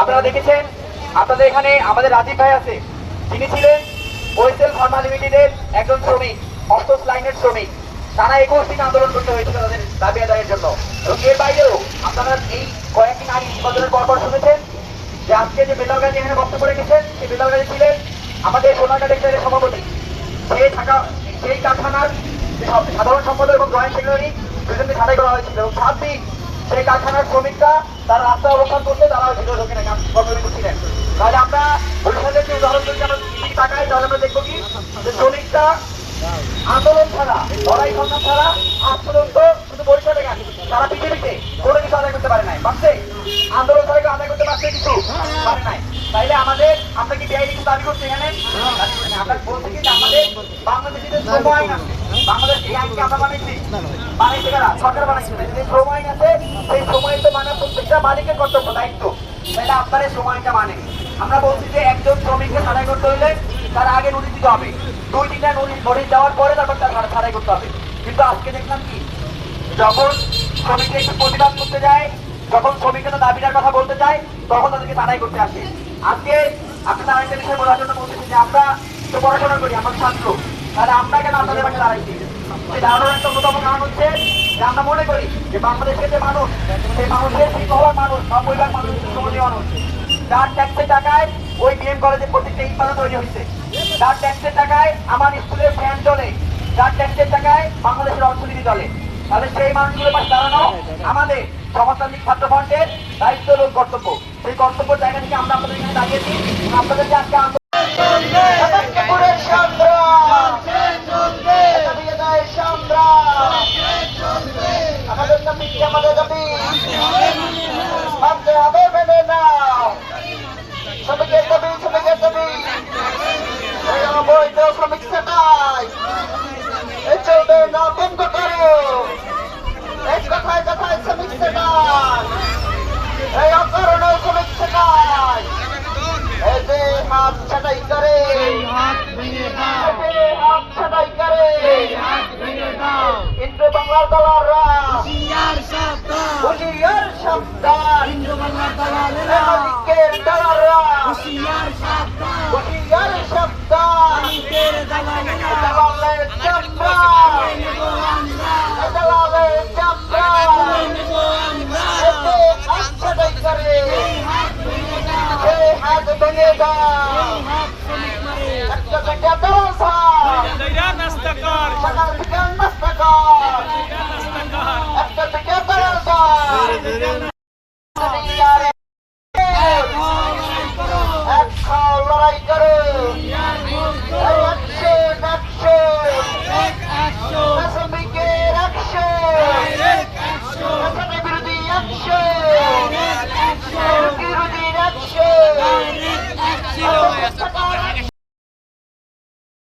আপনারা দেখেছেন, আপনাদের এখানে আমাদের রাজীব ভাই আছে, যিনি ছিলেন ওয়েসেল ফার্মা লিমিটেডের একজন শ্রমিক, অস্টোস লাইনের শ্রমিক। তারা 21 দিন আন্দোলন করতে হয়েছিল তাদের দাবি আদায়ের জন্য। এবং এর বাইরেও আপনারা এই কয়েকদিন আগে নির্বাচনের পরপর শুনেছেন যে আজকে যে বেলাল গাজী এখানে বক্তব্য রেখেছেন, সেই বেলাল গাজী ছিলেন আমাদের সোনারগাঁ টেক্সটাইলের সভাপতি। সেই কারখানার সাধারণ সম্পাদক এবং জয়েন্ট সেক্রেটারি দুজনকে ছাঁটাই করা হয়েছিল এবং 7 দিন সেই কারখানার শ্রমিকরা তারা রাস্তা অবস্থান করতে তারা ভিতরে ঢোকে না, কর্মবিরতি ছিলেন। তাহলে আমরা বরিশালের যে উদাহরণ যদি আমরা তাকাই, তাহলে আমরা দেখবো কি যে শ্রমিকরা আন্দোলন ছাড়া, লড়াই সংগ্রাম ছাড়া আজ পর্যন্ত শুধু বরিশালে কেন, তারা পৃথিবীতে কোনো কিছু আদায় করতে পারে নাই। পারছে আন্দোলন ছাড়া আদায় করতে পারছে কিছু পারে নাই। তাইলে আমরা কি বেআইনি কিছু দাবি করছি এখানে? আমরা বলছি কি যে আমাদের বাংলাদেশিদের শ্রম আইন আছে, বাংলাদেশ এই আইনকে আমরা বানাইছে কারা? সরকার বানাইছে। যে শ্রম আইন আছে, সেই শ্রম আইন তো মানা প্রত্যেকটা মালিকের কর্তব্য, দায়িত্ব। তাহলে আপনারা শ্রম আইনটা মানে আমরা বলছি যে একজন শ্রমিককে ছাঁটাই করতে হলে তার আগে নোটিশ দিতে হবে, 2-3টা নোটিশ দেওয়ার পরে তারপর তার ছাঁটাই করতে হবে। কিন্তু আজকে দেখলাম কি, যখন শ্রমিকরা একটু প্রতিবাদ করতে যায়, যখন শ্রমিকরা দাবিটার কথা বলতে চায়, তখন তাদেরকে ছাঁটাই করতে আসে। আজকে আপনারা আরেকটা বিষয় বলার জন্য বলতেছি যে আমরা তো পড়াশোনা করি, আমার ছাত্র, তাহলে আমরা কেন আপনাদের পাশে দাঁড়াইছি? সেই দাঁড়ানোর একটা অন্যতম কারণ হচ্ছে যে আমরা মনে করি যে বাংলাদেশের যে মানুষ, সেই মানুষের 30% মানুষ, 90% মানুষ শ্রমজীবী মানুষ, যার ট্যাক্সের টাকায় ওই বিএম কলেজে প্রত্যেকটা ইটপাতা তৈরি হয়েছে, যার ট্যাক্সের টাকায় আমার স্কুলের ফ্যান চলে, যার ট্যাক্সের টাকায় বাংলাদেশের অর্থনীতি চলে। তাহলে সেই মানুষগুলোর পাশে দাঁড়ানো আমাদের সমাজতান্ত্রিক ছাত্র ফ্রন্টের দায়িত্ব এবং কর্তব্য। সেই কর্তব্যের জায়গা থেকে আমরা আপনাদের এখানে দাঁড়িয়েছি। আপনাদের যে আজকে আমাদের দাবি আমাদের দাবি মানতে হবে, মেনে নাও শ্রমিকের দাবি, শ্রমিকের দাবি। অবৈধ শ্রমিক ছাঁটাই চলবে না, বন্ধ করো। এক কথায় কথায় শ্রমিক ছাঁটাই, এই অকারণে শ্রমিক ছাঁটাই, এই যে হাত ছাঁটাই করে, হাত ছাঁটাই করে ইন্দ্র বাংলার দলাররা হুঁশিয়ার সাবধান, মালিকের দলাররা হুঁশিয়ার সাবধান, দালালের চামড়া, দালালের চামড়া, হাত ছাঁটাই করে সেই হাত ভেঙে দাও। একটা দালাল সাকার